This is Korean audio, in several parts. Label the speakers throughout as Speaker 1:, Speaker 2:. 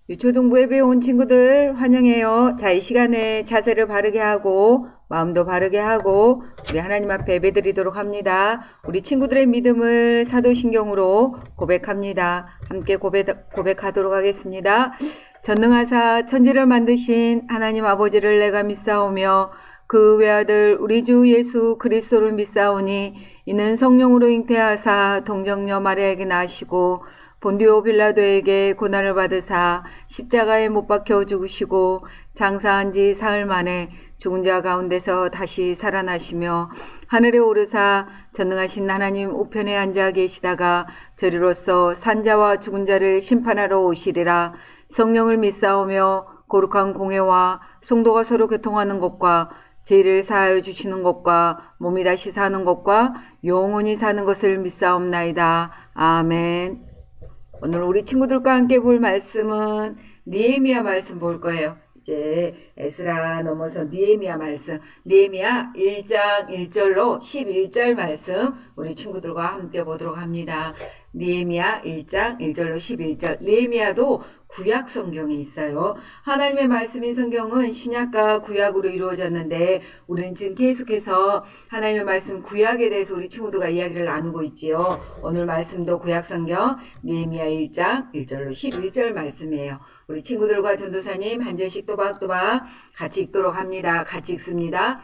Speaker 1: 유초등부에 배운 친구들 환영해요. 자, 이 시간에 자세를 바르게 하고 마음도 바르게 하고 우리 하나님 앞에 예배드리도록 합니다. 우리 친구들의 믿음을 사도신경으로 고백합니다. 함께 고백하도록 하겠습니다. 전능하사 천지를 만드신 하나님 아버지를 내가 믿사오며 그 외아들 우리 주 예수 그리스도를 믿사오니 이는 성령으로 잉태하사 동정녀 마리아에게 나시고 본디오 빌라도에게 고난을 받으사 십자가에 못 박혀 죽으시고 장사한 지 사흘 만에 죽은 자 가운데서 다시 살아나시며 하늘에 오르사 전능하신 하나님 우편에 앉아 계시다가 저리로서 산자와 죽은 자를 심판하러 오시리라. 성령을 믿사오며 거룩한 공회와 성도가 서로 교통하는 것과 죄를 사하여 주시는 것과 몸이 다시 사는 것과 영원히 사는 것을 믿사옵나이다. 아멘. 오늘 우리 친구들과 함께 볼 말씀은 느헤미야 말씀 볼 거예요. 이제 에스라 넘어서 느헤미야 말씀, 느헤미야 1장 1절로 11절 말씀 우리 친구들과 함께 보도록 합니다. 느헤미야 1장 1절로 11절. 느헤미야도 구약 성경에 있어요. 하나님의 말씀인 성경은 신약과 구약으로 이루어졌는데 우리는 지금 계속해서 하나님의 말씀 구약에 대해서 우리 친구들과 이야기를 나누고 있지요. 오늘 말씀도 구약 성경 느헤미야 1장 1절로 11절 말씀이에요. 우리 친구들과 전도사님 한 절씩 또박또박 같이 읽도록 합니다. 같이 읽습니다.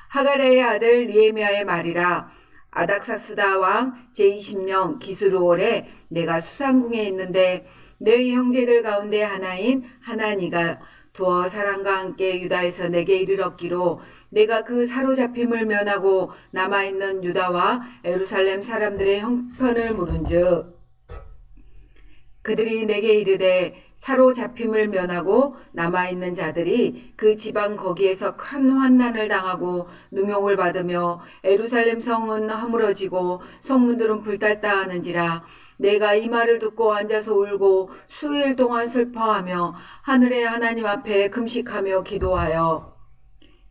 Speaker 1: 하가레의 아들 느헤미야의 말이라. 아닥사스다 왕 제20년 기스루월에 내가 수상궁에 있는데 너희 형제들 가운데 하나인 하나니가 두어 사람과 함께 유다에서 내게 이르렀기로 내가 그 사로잡힘을 면하고 남아있는 유다와 예루살렘 사람들의 형편을 물은즉 그들이 내게 이르되 사로잡힘을 면하고 남아있는 자들이 그 지방 거기에서 큰 환난을 당하고 누명을 받으며 예루살렘 성은 허물어지고 성문들은 불탔다 하는지라. 내가 이 말을 듣고 앉아서 울고 수일 동안 슬퍼하며 하늘의 하나님 앞에 금식하며 기도하여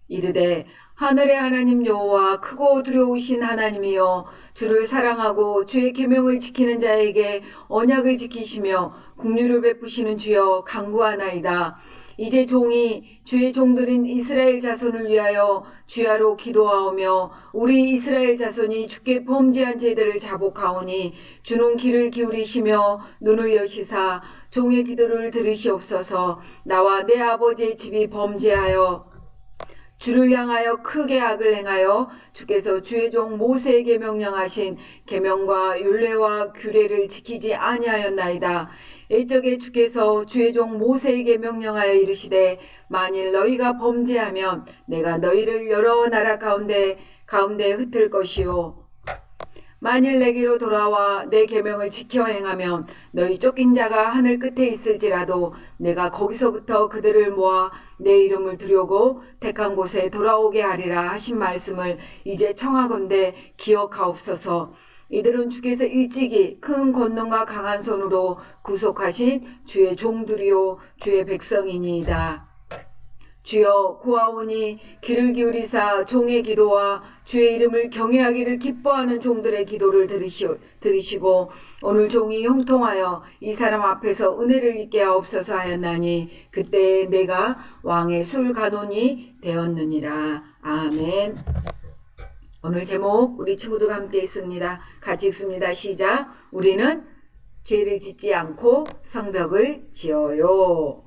Speaker 1: 이르되 하늘의 하나님 여호와 크고 두려우신 하나님이여 주를 사랑하고 주의 계명을 지키는 자에게 언약을 지키시며 긍휼을 베푸시는 주여 간구하나이다. 이제 종이 주의 종들인 이스라엘 자손을 위하여 주야로 기도하오며 우리 이스라엘 자손이 주께 범죄한 죄들을 자복하오니 주는 귀를 기울이시며 눈을 여시사 종의 기도를 들으시옵소서. 나와 내 아버지의 집이 범죄하여 주를 향하여 크게 악을 행하여 주께서 주의 종 모세에게 명령하신 계명과 율례와 규례를 지키지 아니하였나이다. 일적에 주께서 주의 종 모세에게 명령하여 이르시되 만일 너희가 범죄하면 내가 너희를 여러 나라 가운데 흩을 것이요 만일 내게로 돌아와 내 계명을 지켜 행하면 너희 쫓긴 자가 하늘 끝에 있을지라도 내가 거기서부터 그들을 모아 내 이름을 두려고 택한 곳에 돌아오게 하리라 하신 말씀을 이제 청하건대 기억하옵소서. 이들은 주께서 일찍이 큰 권능과 강한 손으로 구속하신 주의 종들이요 주의 백성이니이다. 주여 구하오니 귀를 기울이사 종의 기도와 주의 이름을 경외하기를 기뻐하는 종들의 기도를 들으시고 오늘 종이 형통하여 이 사람 앞에서 은혜를 입게 하옵소서 하였나니 그때 내가 왕의 술간원이 되었느니라. 아멘. 오늘 제목 우리 친구들과 함께 있습니다. 같이 읽습니다. 시작. 우리는 죄를 짓지 않고 성벽을 지어요.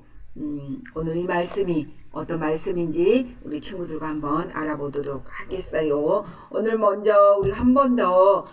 Speaker 1: 오늘 이 말씀이 어떤 말씀인지 우리 친구들과 한번 알아보도록 하겠어요. 오늘 먼저 우리 한 번 더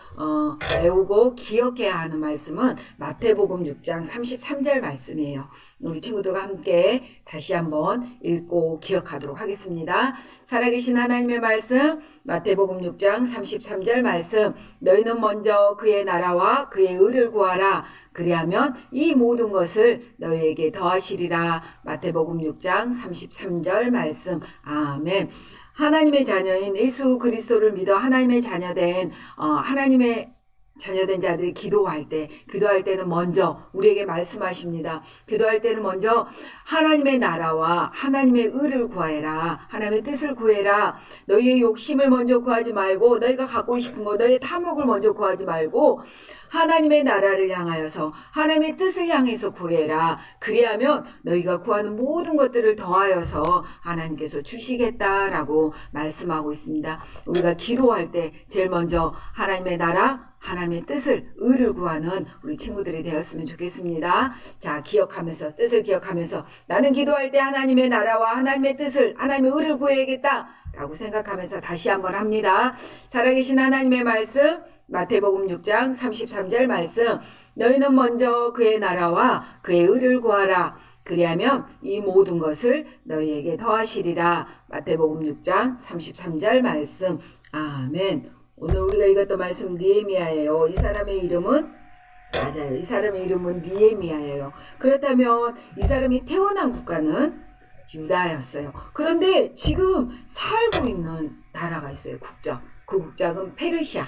Speaker 1: 배우고 기억해야 하는 말씀은 마태복음 6장 33절 말씀이에요. 우리 친구들과 함께 다시 한번 읽고 기억하도록 하겠습니다. 살아계신 하나님의 말씀 마태복음 6장 33절 말씀 너희는 먼저 그의 나라와 그의 의를 구하라. 그리하면 이 모든 것을 너희에게 더하시리라. 마태복음 6장 33절 말씀. 아멘. 하나님의 자녀인 예수 그리스도를 믿어 하나님의 자녀된 하나님의 자녀된 자들이 기도할 때는 먼저 우리에게 말씀하십니다. 기도할 때는 먼저 하나님의 나라와 하나님의 의를 구하라. 하나님의 뜻을 구해라. 너희의 욕심을 먼저 구하지 말고, 너희가 갖고 싶은 거, 너희의 탐욕을 먼저 구하지 말고 하나님의 나라를 향하여서 하나님의 뜻을 향해서 구해라. 그리하면 너희가 구하는 모든 것들을 더하여서 하나님께서 주시겠다라고 말씀하고 있습니다. 우리가 기도할 때 제일 먼저 하나님의 나라, 하나님의 뜻을, 의를 구하는 우리 친구들이 되었으면 좋겠습니다. 자, 기억하면서, 뜻을 기억하면서 나는 기도할 때 하나님의 나라와 하나님의 뜻을, 하나님의 의를 구해야겠다 라고 생각하면서 다시 한번 합니다. 살아계신 하나님의 말씀, 마태복음 6장 33절 말씀, 너희는 먼저 그의 나라와 그의 의를 구하라. 그리하면 이 모든 것을 너희에게 더하시리라. 마태복음 6장 33절 말씀. 아멘. 오늘 우리가 읽었던 말씀 느헤미야예요. 이 사람의 이름은, 맞아요, 이 사람의 이름은 느헤미야예요. 그렇다면 이 사람이 태어난 국가는 유다였어요. 그런데 지금 살고 있는 나라가 있어요. 국적. 그 국적은 페르시아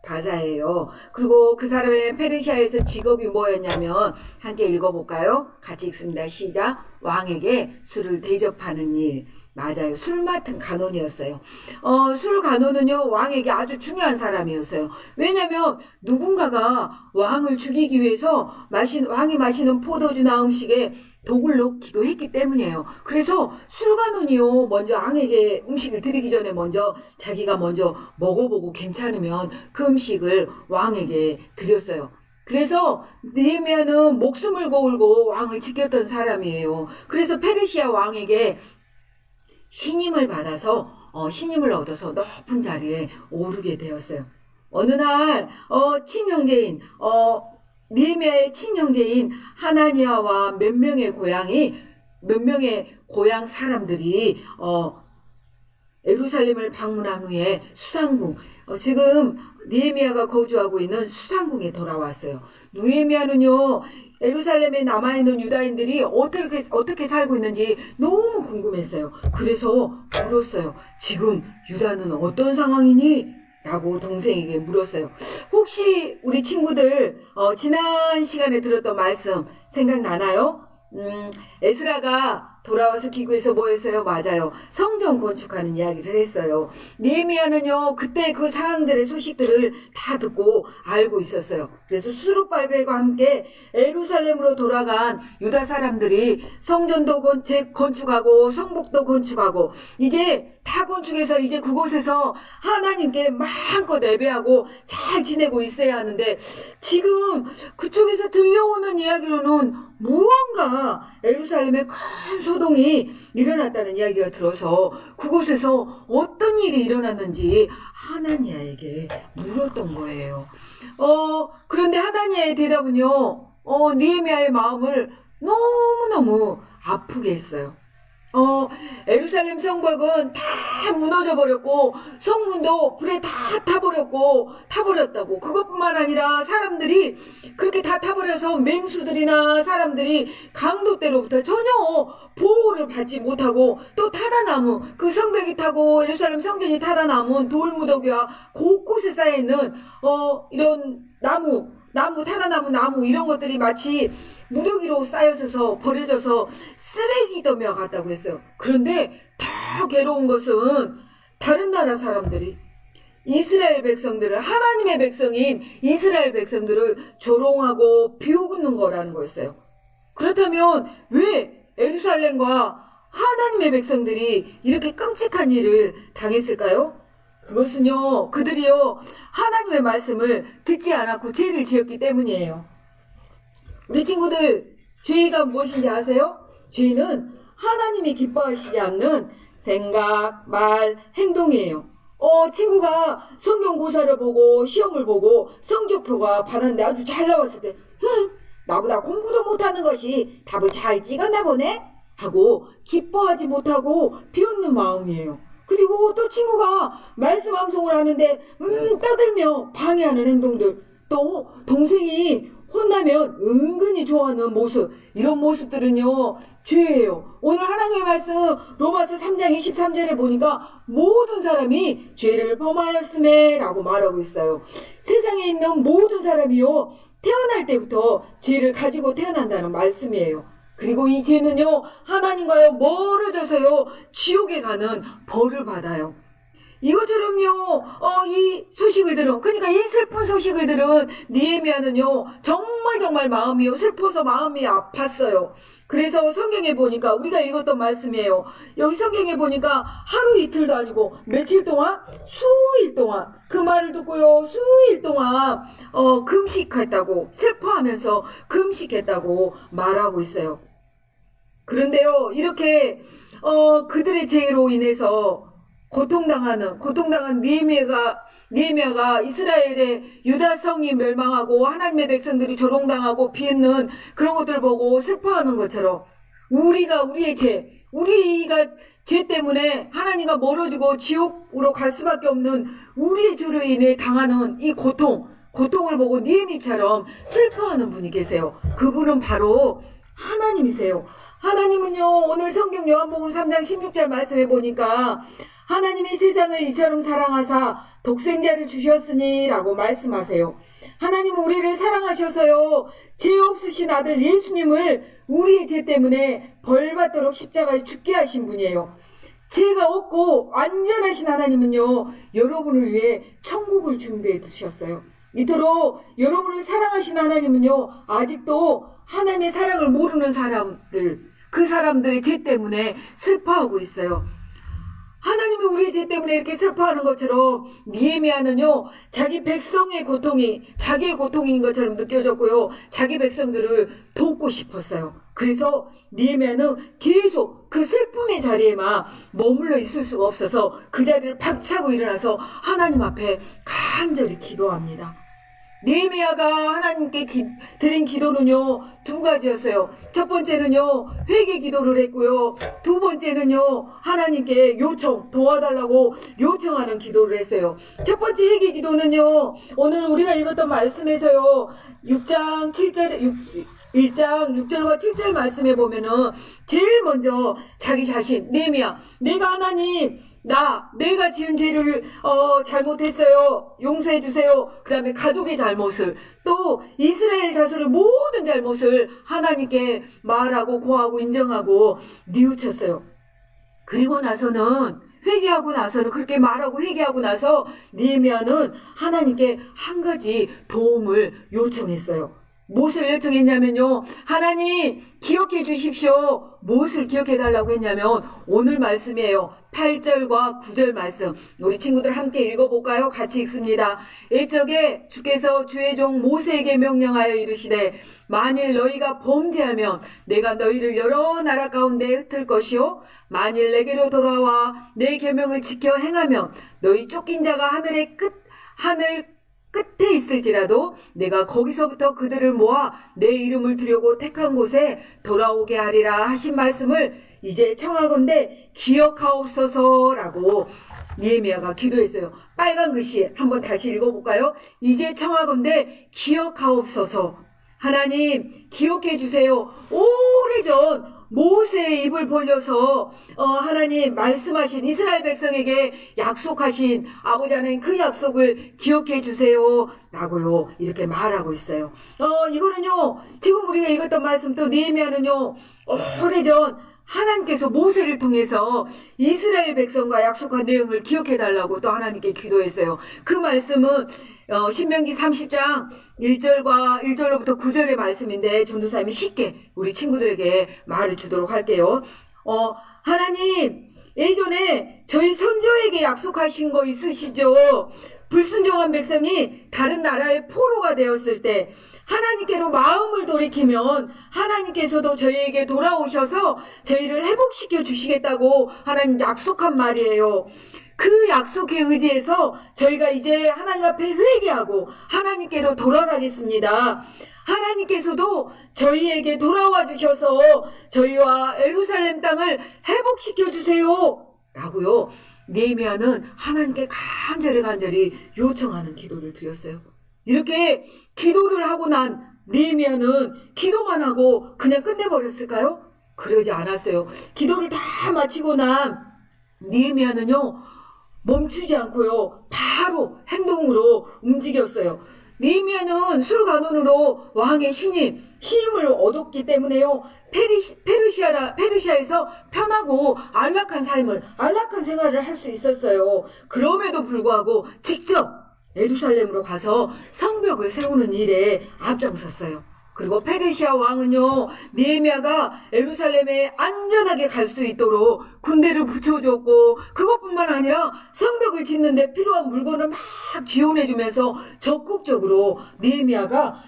Speaker 1: 바사예요. 그리고 그 사람의 페르시아에서 직업이 뭐였냐면, 함께 읽어볼까요? 같이 읽습니다. 시작. 왕에게 술을 대접하는 일. 맞아요. 술 맡은 간원이었어요. 술 간원은요, 왕에게 아주 중요한 사람이었어요. 왜냐면 누군가가 왕을 죽이기 위해서 왕이 마시는 포도주나 음식에 독을 넣기도 했기 때문이에요. 그래서 술 간원이요, 먼저 왕에게 음식을 드리기 전에 먼저 자기가 먼저 먹어보고 괜찮으면 그 음식을 왕에게 드렸어요. 그래서 느헤미야는 목숨을 걸고 왕을 지켰던 사람이에요. 그래서 페르시아 왕에게 신임을 받아서 신임을 얻어서 높은 자리에 오르게 되었어요. 어느 날 친형제인 느헤미야의 친형제인 하나니아와 몇 명의 고향 사람들이 예루살렘을 방문한 후에 수상궁, 지금 느헤미야가 거주하고 있는 수상궁에 돌아왔어요. 느헤미야는요, 예루살렘에 남아있는 유다인들이 어떻게 살고 있는지 너무 궁금했어요. 그래서 물었어요. 지금 유다는 어떤 상황이니? 라고 동생에게 물었어요. 혹시 우리 친구들 지난 시간에 들었던 말씀 생각나나요? 에스라가 돌아와서 기구에서 뭐 했어요? 맞아요. 성전 건축하는 이야기를 했어요. 느헤미야는요, 그때 그 상황들의 소식들을 다 듣고 알고 있었어요. 그래서 수룹발벨과 함께 예루살렘으로 돌아간 유다 사람들이 성전도 건축하고 성복도 건축하고 이제 다 건축해서 이제 그곳에서 하나님께 마음껏 예배하고 잘 지내고 있어야 하는데, 지금 그쪽에서 들려오는 이야기로는 무언가 예루살렘에 큰 소동이 일어났다는 이야기가 들어서 그곳에서 어떤 일이 일어났는지 하나니아에게 물었던 거예요. 그런데 하나니아의 대답은요, 느헤미야의 마음을 너무너무 아프게 했어요. 예루살렘 성벽은 다 무너져 버렸고 성문도 불에 다 타버렸다고. 그것뿐만 아니라 사람들이 그렇게 다 타버려서 맹수들이나 사람들이 강도때로부터 전혀 보호를 받지 못하고, 또 타다 남은 그 성벽이 타고 예루살렘 성전이 타다 남은 돌무더기와 곳곳에 쌓여있는 이런 타다 남은 나무 이런 것들이 마치 무더기로 쌓여서 버려져서 쓰레기더미와 같다고 했어요. 그런데 더 괴로운 것은 다른 나라 사람들이 이스라엘 백성들을, 하나님의 백성인 이스라엘 백성들을 조롱하고 비웃는 거라는 거였어요. 그렇다면 왜 예루살렘과 하나님의 백성들이 이렇게 끔찍한 일을 당했을까요? 그것은요, 그들이요, 하나님의 말씀을 듣지 않았고 죄를 지었기 때문이에요. 우리 친구들, 죄가 무엇인지 아세요? 죄는 하나님이 기뻐하시지 않는 생각, 말, 행동이에요. 친구가 성경 고사를 보고 시험을 보고 성적표가 받았는데 아주 잘 나왔을 때, 나보다 공부도 못하는 것이 답을 잘 찍었나 보네? 하고 기뻐하지 못하고 비웃는 마음이에요. 그리고 또 친구가 말씀 암송을 하는데 떠들며 방해하는 행동들, 또 동생이 혼나면 은근히 좋아하는 모습, 이런 모습들은요 죄예요. 오늘 하나님의 말씀 로마서 3장 23절에 보니까 모든 사람이 죄를 범하였음에 라고 말하고 있어요. 세상에 있는 모든 사람이요 태어날 때부터 죄를 가지고 태어난다는 말씀이에요. 그리고 이 죄는요 하나님과요 멀어져서요 지옥에 가는 벌을 받아요. 이것처럼요, 이 소식을 들은, 그러니까 이 슬픈 소식을 들은 느헤미야는요, 정말 마음이요, 슬퍼서 마음이 아팠어요. 그래서 성경에 보니까, 우리가 읽었던 말씀이에요. 여기 성경에 보니까 하루 이틀도 아니고, 며칠 동안? 수일 동안, 그 말을 듣고요, 수일 동안, 금식했다고, 슬퍼하면서 금식했다고 말하고 있어요. 그런데요, 이렇게, 그들의 죄로 인해서, 고통당한 느헤미야가 이스라엘의 유다 성이 멸망하고 하나님의 백성들이 조롱당하고 비웃는 그런 것들을 보고 슬퍼하는 것처럼 우리가 죄 때문에 하나님과 멀어지고 지옥으로 갈 수밖에 없는 우리의 죄로 인해 당하는 이 고통을 보고 느헤미야처럼 슬퍼하는 분이 계세요. 그분은 바로 하나님이세요. 하나님은요, 오늘 성경 요한복음 3장 16절 말씀해 보니까 하나님이 세상을 이처럼 사랑하사 독생자를 주셨으니 라고 말씀하세요. 하나님은 우리를 사랑하셔서요 죄 없으신 아들 예수님을 우리의 죄 때문에 벌받도록 십자가에 죽게 하신 분이에요. 죄가 없고 안전하신 하나님은요 여러분을 위해 천국을 준비해 두셨어요. 이토록 여러분을 사랑하신 하나님은요 아직도 하나님의 사랑을 모르는 사람들, 그 사람들의 죄 때문에 슬퍼하고 있어요. 하나님이 우리의 죄 때문에 이렇게 슬퍼하는 것처럼 느헤미야는요 자기 백성의 고통이 자기의 고통인 것처럼 느껴졌고요 자기 백성들을 돕고 싶었어요. 그래서 느헤미야는 계속 그 슬픔의 자리에만 머물러 있을 수가 없어서 그 자리를 박차고 일어나서 하나님 앞에 간절히 기도합니다. 느헤미야가 하나님께 드린 기도는요 두 가지였어요. 첫 번째는요 회개 기도를 했고요, 두 번째는요 하나님께 도와달라고 요청하는 기도를 했어요. 첫 번째 회개 기도는요 오늘 우리가 읽었던 말씀에서요 1장 6절과 7절 말씀에 보면은 제일 먼저 자기 자신 느헤미야, 내가 하나님 내가 지은 죄를 잘못했어요, 용서해 주세요. 그 다음에 가족의 잘못을, 또 이스라엘 자손의 모든 잘못을 하나님께 말하고 고하고 인정하고 뉘우쳤어요. 그리고 나서는 회개하고 나서는 그렇게 말하고 회개하고 나서 느헤미야는 하나님께 한 가지 도움을 요청했어요. 무엇을 요청했냐면요, 하나님 기억해 주십시오. 무엇을 기억해 달라고 했냐면 오늘 말씀이에요. 8절과 9절 말씀, 우리 친구들 함께 읽어볼까요? 같이 읽습니다. 이적에 주께서 주의 종 모세에게 명령하여 이르시되 만일 너희가 범죄하면 내가 너희를 여러 나라 가운데 흩을 것이요 만일 내게로 돌아와 내 계명을 지켜 행하면 너희 쫓긴 자가 하늘 끝에 있을지라도 내가 거기서부터 그들을 모아 내 이름을 두려고 택한 곳에 돌아오게 하리라 하신 말씀을 이제 청하건대 기억하옵소서라고 느헤미야가 기도했어요. 빨간 글씨 한번 다시 읽어볼까요? 이제 청하건대 기억하옵소서. 하나님 기억해 주세요. 오래전 모세의 입을 벌려서 하나님 말씀하신 이스라엘 백성에게 약속하신 아버지 하나님 그 약속을 기억해 주세요 라고요 이렇게 말하고 있어요. 이거는요 지금 우리가 읽었던 말씀, 또 느헤미야는요 오래전 하나님께서 모세를 통해서 이스라엘 백성과 약속한 내용을 기억해 달라고 또 하나님께 기도했어요. 그 말씀은 신명기 30장 1절로부터 9절의 말씀인데 전도사님이 쉽게 우리 친구들에게 말해주도록 할게요. 하나님 예전에 저희 선조에게 약속하신 거 있으시죠? 불순종한 백성이 다른 나라의 포로가 되었을 때 하나님께로 마음을 돌이키면 하나님께서도 저희에게 돌아오셔서 저희를 회복시켜 주시겠다고 하나님 약속한 말이에요. 그 약속에 의지해서 저희가 이제 하나님 앞에 회개하고 하나님께로 돌아가겠습니다. 하나님께서도 저희에게 돌아와 주셔서 저희와 예루살렘 땅을 회복시켜 주세요 라고요 느헤미야는 하나님께 간절히 요청하는 기도를 드렸어요. 이렇게 기도를 하고 난 느헤미야는 기도만 하고 그냥 끝내버렸을까요? 그러지 않았어요. 기도를 다 마치고 난 느헤미야는요, 멈추지 않고요, 바로 행동으로 움직였어요. 느헤미야는 술관원으로 왕의 신임을 얻었기 때문에요, 페르시아에서 편하고 안락한 생활을 할 수 있었어요. 그럼에도 불구하고 직접 예루살렘으로 가서 성벽을 세우는 일에 앞장섰어요. 그리고 페르시아 왕은요, 느헤미야가 예루살렘에 안전하게 갈 수 있도록 군대를 붙여줬고, 그것뿐만 아니라 성벽을 짓는데 필요한 물건을 막 지원해주면서 적극적으로 느헤미야가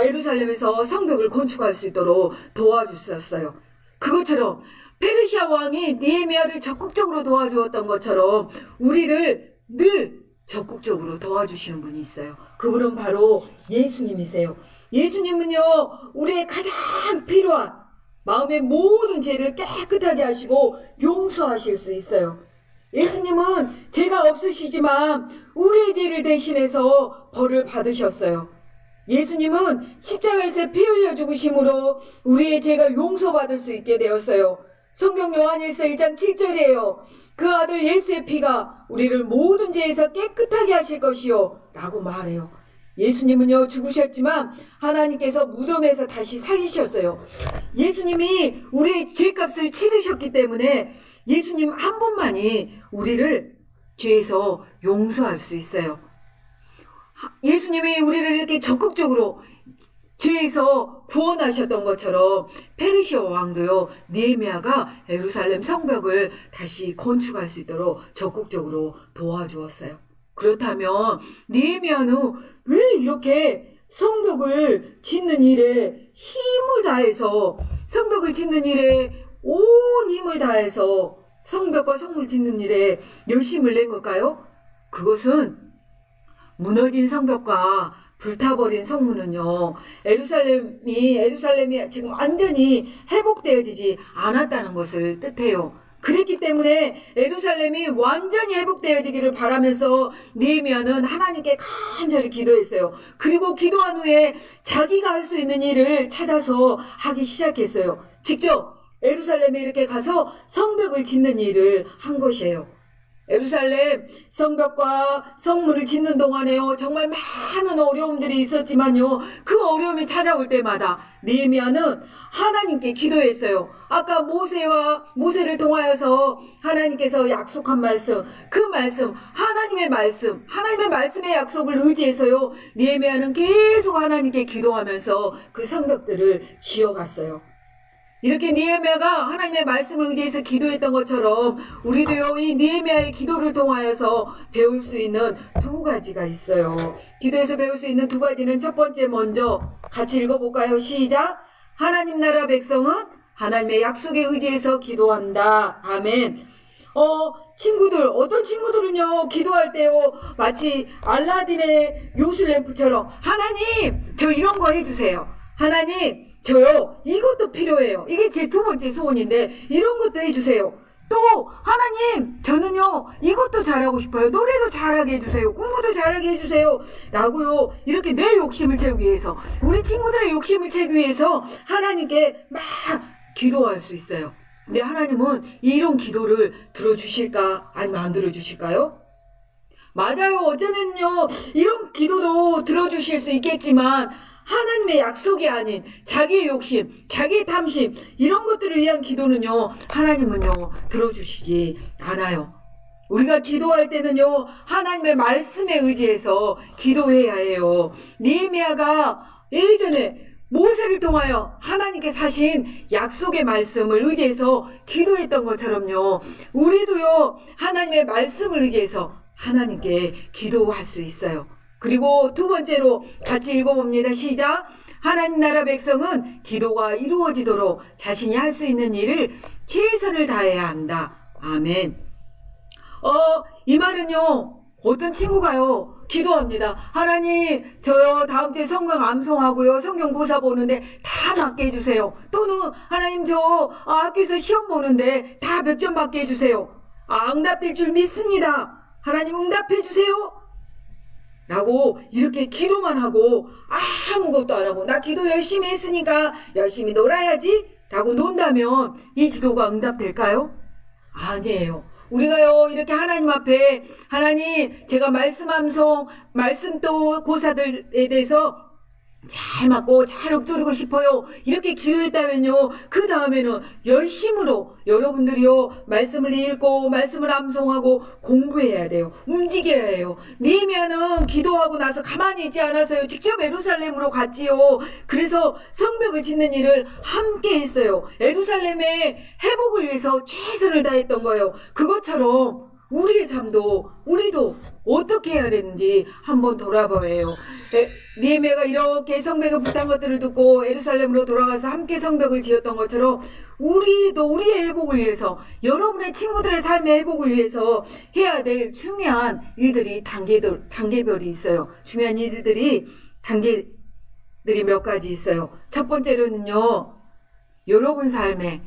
Speaker 1: 예루살렘에서 성벽을 건축할 수 있도록 도와주셨어요. 그것처럼 페르시아 왕이 느헤미야를 적극적으로 도와주었던 것처럼 우리를 늘 적극적으로 도와주시는 분이 있어요. 그분은 바로 예수님이세요. 예수님은요, 우리의 가장 필요한 마음의 모든 죄를 깨끗하게 하시고 용서하실 수 있어요. 예수님은 죄가 없으시지만 우리의 죄를 대신해서 벌을 받으셨어요. 예수님은 십자가에서 피 흘려 죽으심으로 우리의 죄가 용서받을 수 있게 되었어요. 성경 요한일서 1장 7절이에요. 그 아들 예수의 피가 우리를 모든 죄에서 깨끗하게 하실 것이요 라고 말해요. 예수님은요, 죽으셨지만 하나님께서 무덤에서 다시 살리셨어요. 예수님이 우리의 죄값을 치르셨기 때문에 예수님 한 분만이 우리를 죄에서 용서할 수 있어요. 예수님이 우리를 이렇게 적극적으로 죄에서 구원하셨던 것처럼 페르시아 왕도요, 느헤미야가 예루살렘 성벽을 다시 건축할 수 있도록 적극적으로 도와주었어요. 그렇다면 느헤미야는 왜 이렇게 성벽을 짓는 일에 힘을 다해서, 성벽을 짓는 일에 온 힘을 다해서 성벽과 성물 짓는 일에 열심을 낸 걸까요? 그것은 무너진 성벽과 불타버린 성문은요, 예루살렘이 지금 완전히 회복되어지지 않았다는 것을 뜻해요. 그랬기 때문에 예루살렘이 완전히 회복되어지기를 바라면서 느헤미야는 하나님께 간절히 기도했어요. 그리고 기도한 후에 자기가 할 수 있는 일을 찾아서 하기 시작했어요. 직접 예루살렘에 이렇게 가서 성벽을 짓는 일을 한 것이에요. 예루살렘 성벽과 성문을 짓는 동안에요, 정말 많은 어려움들이 있었지만요, 그 어려움이 찾아올 때마다 느헤미야는 하나님께 기도했어요. 아까 모세를 통하여서 하나님께서 약속한 말씀, 그 말씀, 하나님의 말씀의 약속을 의지해서요, 느헤미야는 계속 하나님께 기도하면서 그 성벽들을 지어갔어요. 이렇게 느헤미야가 하나님의 말씀을 의지해서 기도했던 것처럼 우리도요, 이 느헤미야의 기도를 통하여서 배울 수 있는 두 가지가 있어요. 기도에서 배울 수 있는 두 가지는, 첫 번째, 먼저 같이 읽어볼까요? 시작. 하나님 나라 백성은 하나님의 약속에 의지해서 기도한다. 아멘. 친구들, 어떤 친구들은요, 기도할 때요, 마치 알라딘의 요술램프처럼, 하나님, 저 이런 거 해주세요. 하나님, 저요, 이것도 필요해요. 이게 제 두 번째 소원인데 이런 것도 해주세요. 또 하나님, 저는요, 이것도 잘하고 싶어요. 노래도 잘하게 해주세요. 공부도 잘하게 해주세요. 라고요, 이렇게 내 욕심을 채우기 위해서, 우리 친구들의 욕심을 채우기 위해서 하나님께 막 기도할 수 있어요. 근데 하나님은 이런 기도를 들어주실까? 아니면 안 들어주실까요? 맞아요. 어쩌면요, 이런 기도도 들어주실 수 있겠지만 하나님의 약속이 아닌 자기의 욕심, 자기의 탐심, 이런 것들을 위한 기도는요, 하나님은요, 들어주시지 않아요. 우리가 기도할 때는요, 하나님의 말씀에 의지해서 기도해야 해요. 느헤미야가 예전에 모세를 통하여 하나님께 하신 약속의 말씀을 의지해서 기도했던 것처럼요, 우리도요, 하나님의 말씀을 의지해서 하나님께 기도할 수 있어요. 그리고 두 번째로 같이 읽어봅니다. 시작. 하나님 나라 백성은 기도가 이루어지도록 자신이 할 수 있는 일을 최선을 다해야 한다. 아멘. 이 말은요, 어떤 친구가요, 기도합니다. 하나님, 저요, 다음 주에 성경 암송하고요, 성경 고사 보는데 다 맞게 해주세요. 또는 하나님, 저 학교에서 시험 보는데 다 100점 맞게 해주세요. 응답될 줄 믿습니다. 하나님 응답해 주세요. 라고 이렇게 기도만 하고 아무것도 안 하고 나 기도 열심히 했으니까 열심히 놀아야지 라고 논다면 이 기도가 응답될까요? 아니에요. 우리가요 이렇게 하나님 앞에 하나님 제가 말씀 또 고사들에 대해서 잘 맞고 잘 읊조리고 싶어요. 이렇게 기도했다면요. 그 다음에는 열심으로 여러분들이요. 말씀을 읽고 말씀을 암송하고 공부해야 돼요. 움직여야 해요. 느헤미야는 기도하고 나서 가만히 있지 않았어요. 직접 예루살렘으로 갔지요. 그래서 성벽을 짓는 일을 함께 했어요. 예루살렘의 회복을 위해서 최선을 다했던 거예요. 그것처럼 우리의 삶도 우리도 어떻게 해야 되는지 한번 돌아봐야 해요. 느헤미야가 이렇게 성벽을 부탁한 것들을 듣고 예루살렘으로 돌아가서 함께 성벽을 지었던 것처럼 우리도 우리의 회복을 위해서 여러분의 친구들의 삶의 회복을 위해서 해야 될 중요한 일들이 단계별이 있어요. 중요한 일들이 단계들이 몇 가지 있어요. 첫 번째로는요. 여러분 삶에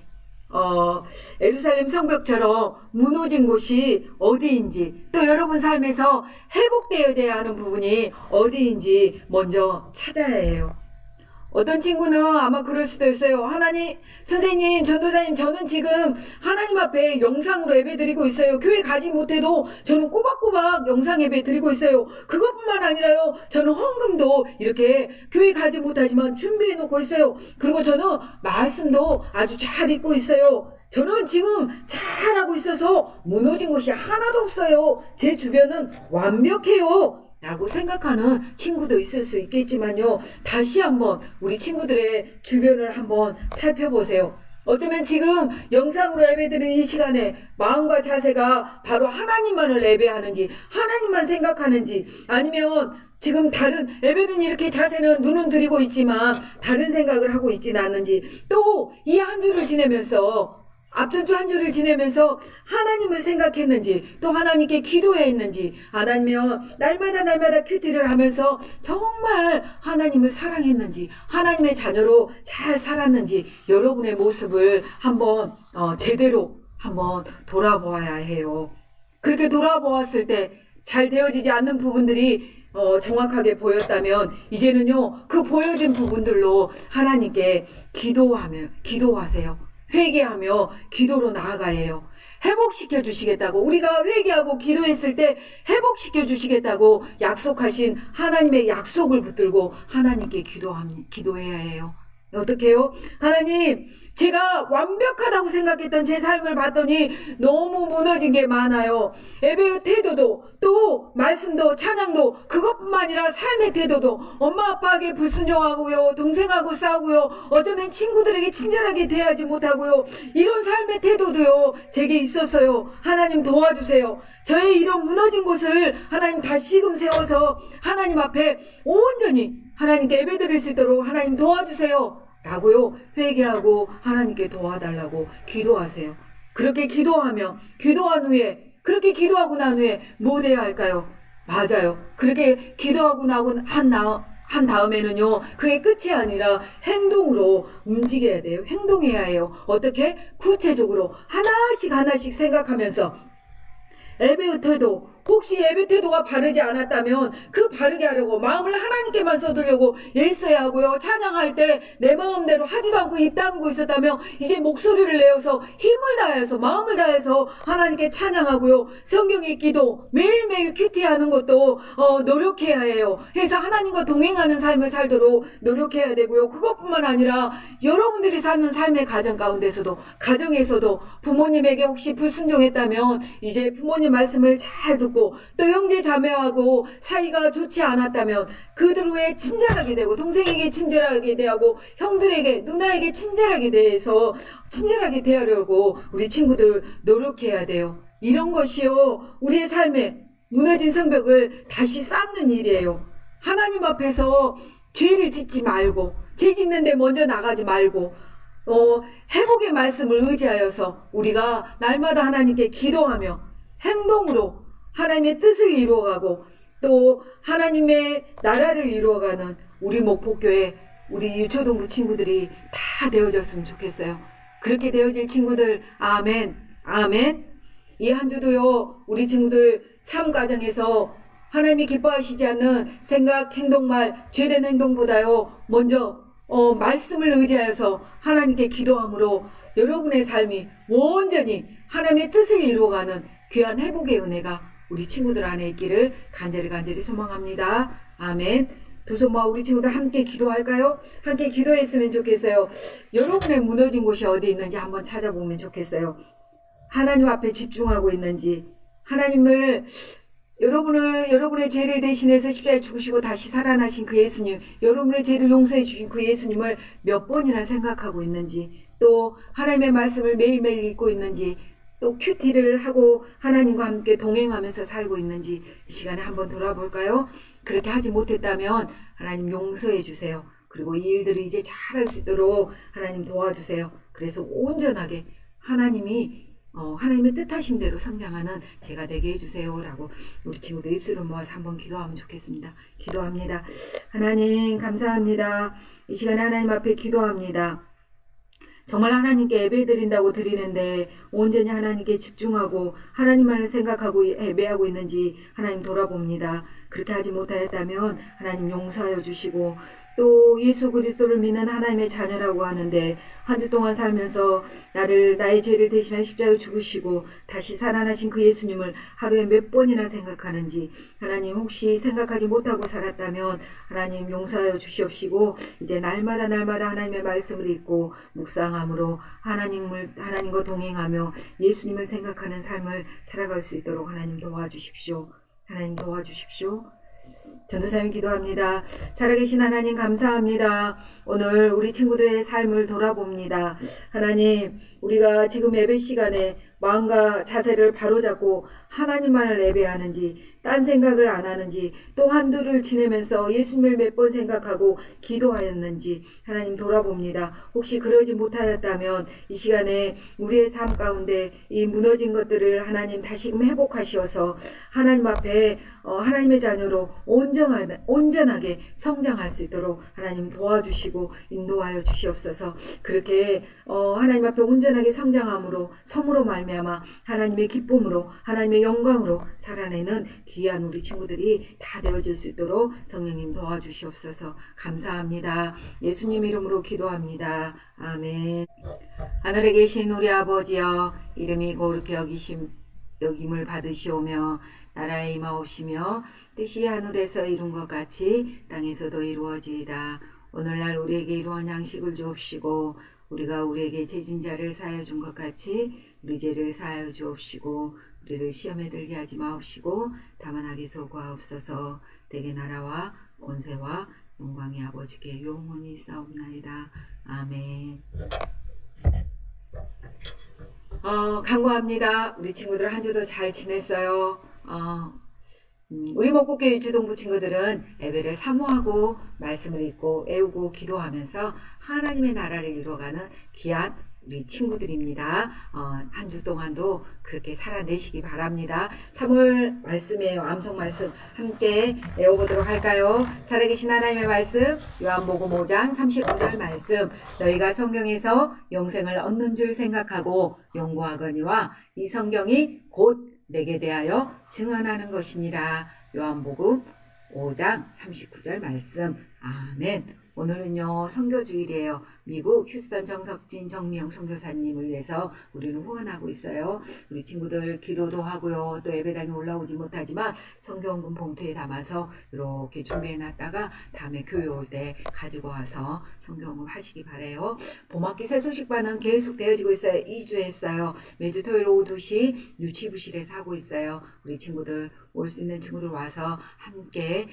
Speaker 1: 예루살렘 성벽처럼 무너진 곳이 어디인지 또 여러분 삶에서 회복되어야 하는 부분이 어디인지 먼저 찾아야 해요. 어떤 친구는 아마 그럴 수도 있어요. 하나님, 선생님, 전도사님, 저는 지금 하나님 앞에 영상으로 예배 드리고 있어요. 교회 가지 못해도 저는 꼬박꼬박 영상 예배 드리고 있어요. 그것뿐만 아니라요. 저는 헌금도 이렇게 교회 가지 못하지만 준비해 놓고 있어요. 그리고 저는 말씀도 아주 잘 읽고 있어요. 저는 지금 잘하고 있어서 무너진 곳이 하나도 없어요. 제 주변은 완벽해요. 라고 생각하는 친구도 있을 수 있겠지만요. 다시 한번 우리 친구들의 주변을 한번 살펴보세요. 어쩌면 지금 영상으로 예배드리는 이 시간에 마음과 자세가 바로 하나님만을 예배하는지 하나님만 생각하는지 아니면 지금 다른 예배는 이렇게 자세는 눈은 들이고 있지만 다른 생각을 하고 있지는 않는지 또 이 한 주를 지내면서 앞전 주 한 주를 지내면서 하나님을 생각했는지 또 하나님께 기도했는지 아니면 날마다 큐티를 하면서 정말 하나님을 사랑했는지 하나님의 자녀로 잘 살았는지 여러분의 모습을 한번 제대로 한번 돌아보아야 해요. 그렇게 돌아보았을 때 잘 되어지지 않는 부분들이 정확하게 보였다면 이제는요 그 보여진 부분들로 하나님께 기도하세요. 회개하며 기도로 나아가야 해요. 회복시켜 주시겠다고 우리가 회개하고 기도했을 때 회복시켜 주시겠다고 약속하신 하나님의 약속을 붙들고 하나님께 기도해야 해요. 어떻게 해요? 하나님 제가 완벽하다고 생각했던 제 삶을 봤더니 너무 무너진 게 많아요. 예배의 태도도 또 말씀도 찬양도 그것뿐만 아니라 삶의 태도도 엄마 아빠에게 불순종하고요. 동생하고 싸우고요. 어쩌면 친구들에게 친절하게 대하지 못하고요. 이런 삶의 태도도요. 제게 있었어요. 하나님 도와주세요. 저의 이런 무너진 곳을 하나님 다시금 세워서 하나님 앞에 온전히 하나님께 예배드릴 수 있도록 하나님 도와주세요. 라고요. 회개하고 하나님께 도와달라고 기도하세요. 그렇게 그렇게 기도하고 난 후에 뭐 해야 할까요? 맞아요. 그렇게 기도하고 한 다음에는요. 그게 끝이 아니라 행동으로 움직여야 돼요. 행동해야 해요. 어떻게? 구체적으로 하나씩 생각하면서 예배의 태도 혹시 예배 태도가 바르지 않았다면 그 바르게 하려고 마음을 하나님께만 쏟으려고 애써야 하고요. 찬양할 때 내 마음대로 하지도 않고 입 다물고 있었다면 이제 목소리를 내어서 힘을 다해서 마음을 다해서 하나님께 찬양하고요. 성경 읽기도 매일매일 큐티하는 것도 노력해야 해요. 그래서 하나님과 동행하는 삶을 살도록 노력해야 되고요. 그것뿐만 아니라 여러분들이 사는 삶의 가정에서도 부모님에게 혹시 불순종했다면 이제 부모님 말씀을 잘 듣고 또 형제 자매하고 사이가 좋지 않았다면 그들 외에 친절하게 되고 동생에게 친절하게 대하고 형들에게 누나에게 친절하게 대하려고 우리 친구들 노력해야 돼요. 이런 것이요 우리의 삶에 무너진 성벽을 다시 쌓는 일이에요. 하나님 앞에서 죄를 짓지 말고 죄 짓는데 먼저 나가지 말고 회복의 말씀을 의지하여서 우리가 날마다 하나님께 기도하며 행동으로 하나님의 뜻을 이루어가고 또 하나님의 나라를 이루어가는 우리 목포교회 우리 유초동부 친구들이 다 되어졌으면 좋겠어요. 그렇게 되어질 친구들 아멘. 이 한 주도요 우리 친구들 삶 과정에서 하나님이 기뻐하시지 않는 생각, 행동, 말, 죄된 행동보다요, 먼저 말씀을 의지하여서 하나님께 기도함으로 여러분의 삶이 온전히 하나님의 뜻을 이루어가는 귀한 회복의 은혜가 우리 친구들 안에 있기를 간절히 소망합니다. 아멘. 두 손 모아 우리 친구들 함께 기도할까요? 함께 기도했으면 좋겠어요. 여러분의 무너진 곳이 어디 있는지 한번 찾아보면 좋겠어요. 하나님 앞에 집중하고 있는지, 하나님을 여러분의 죄를 대신해서 십자가에 죽으시고 다시 살아나신 그 예수님, 여러분의 죄를 용서해 주신 그 예수님을 몇 번이나 생각하고 있는지, 또 하나님의 말씀을 매일매일 읽고 있는지, 또 큐티를 하고 하나님과 함께 동행하면서 살고 있는지 이 시간에 한번 돌아볼까요? 그렇게 하지 못했다면 하나님 용서해 주세요. 그리고 이 일들을 이제 잘할 수 있도록 하나님 도와주세요. 그래서 온전하게 하나님의 뜻하신 대로 성장하는 제가 되게 해주세요 라고 우리 친구들 입술을 모아서 한번 기도하면 좋겠습니다. 기도합니다. 하나님 감사합니다. 이 시간에 하나님 앞에 기도합니다. 정말 하나님께 예배드린다고 드리는데 온전히 하나님께 집중하고 하나님만을 생각하고 예배하고 있는지 하나님 돌아봅니다. 그렇게 하지 못하였다면 하나님 용서하여 주시고, 또 예수 그리스도를 믿는 하나님의 자녀라고 하는데 한 주 동안 살면서 나의 죄를 대신한 십자가에 죽으시고 다시 살아나신 그 예수님을 하루에 몇 번이나 생각하는지 하나님 혹시 생각하지 못하고 살았다면 하나님 용서하여 주시옵시고, 이제 날마다 하나님의 말씀을 읽고 묵상함으로 하나님과 동행하며 예수님을 생각하는 삶을 살아갈 수 있도록 하나님 도와주십시오. 하나님 도와주십시오. 전도사님 기도합니다. 살아계신 하나님 감사합니다. 오늘 우리 친구들의 삶을 돌아봅니다. 하나님, 우리가 지금 예배 시간에 마음과 자세를 바로잡고 하나님만을 예배하는지, 딴 생각을 안 하는지, 또 한두를 지내면서 예수님을 몇 번 생각하고 기도하였는지 하나님 돌아봅니다. 혹시 그러지 못하였다면 이 시간에 우리의 삶 가운데 이 무너진 것들을 하나님 다시금 회복하시어서 하나님 앞에 하나님의 자녀로 온전하게 성장할 수 있도록 하나님 도와주시고 인도하여 주시옵소서. 그렇게 하나님 앞에 온전하게 성장함으로 섬으로 말미암아 하나님의 기쁨으로 하나님의 영광으로 살아내는 귀한 우리 친구들이 다 되어질 수 있도록 성령님 도와주시옵소서. 감사합니다. 예수님 이름으로 기도합니다. 아멘. 하늘에 계신 우리 아버지여, 이름이 거룩히 여김을 받으시오며 나라에 임하옵시며 뜻이 하늘에서 이룬 것 같이 땅에서도 이루어지이다. 오늘날 우리에게 이루한 양식을 주옵시고 우리가 우리에게 죄진 자를 사하여 준 것 같이 우리 죄를 사하여 주옵시고 우리를 시험에 들게 하지 마옵시고 다만 악에서 구하옵소서. 대개 나라와 권세와 영광의 아버지께 영원히 싸움나이다. 아멘. 간구합니다. 우리 친구들 한 주도 잘 지냈어요. 우리 목포교회 유치동부 친구들은 예배를 사모하고 말씀을 읽고 애우고 기도하면서 하나님의 나라를 이루어가는 귀한 우리 친구들입니다. 한 주 동안도 그렇게 살아내시기 바랍니다. 3월 말씀이에요. 암송 말씀 함께 외워보도록 할까요? 살아계신 하나님의 말씀, 요한복음 5장 39절 말씀. 너희가 성경에서 영생을 얻는 줄 생각하고 연구하거니와 이 성경이 곧 내게 대하여 증언하는 것이니라. 요한복음 5장 39절 말씀. 아멘. 오늘은요 선교주일이에요. 미국 휴스턴 정석진 정미영 선교사님을 위해서 우리는 후원하고 있어요. 우리 친구들 기도도 하고요. 또 예배당에 올라오지 못하지만 성경금 봉투에 담아서 이렇게 준비해놨다가 다음에 교회 올 때 가지고 와서 성경을 하시기 바래요. 봄학기 새 소식반은 계속 되어지고 있어요. 2주 했어요. 매주 토요일 오후 2시 유치부실에서 하고 있어요. 우리 친구들 올 수 있는 친구들 와서 함께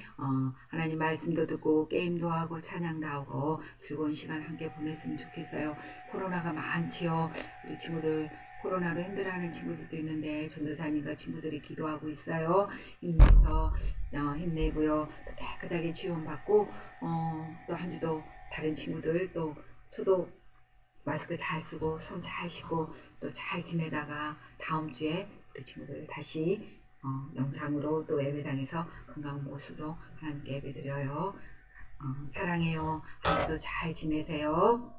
Speaker 1: 하나님 말씀도 듣고 게임도 하고 찬양도 하고 즐거운 시간 함께 보냈으면 좋겠어요. 코로나가 많지요. 우리 친구들 코로나로 힘들어하는 친구들도 있는데 전도사님과 친구들이 기도하고 있어요. 힘내서 힘내고요. 또 깨끗하게 치유받고 또 한 주도 다른 친구들 또 소독 마스크 잘 쓰고 손 잘 씻고 또 잘 지내다가 다음 주에 우리 친구들 다시 영상으로 또 예배당에서 건강한 모습으로 하나님께 예배드려요. 사랑해요. 한 주도 잘 지내세요.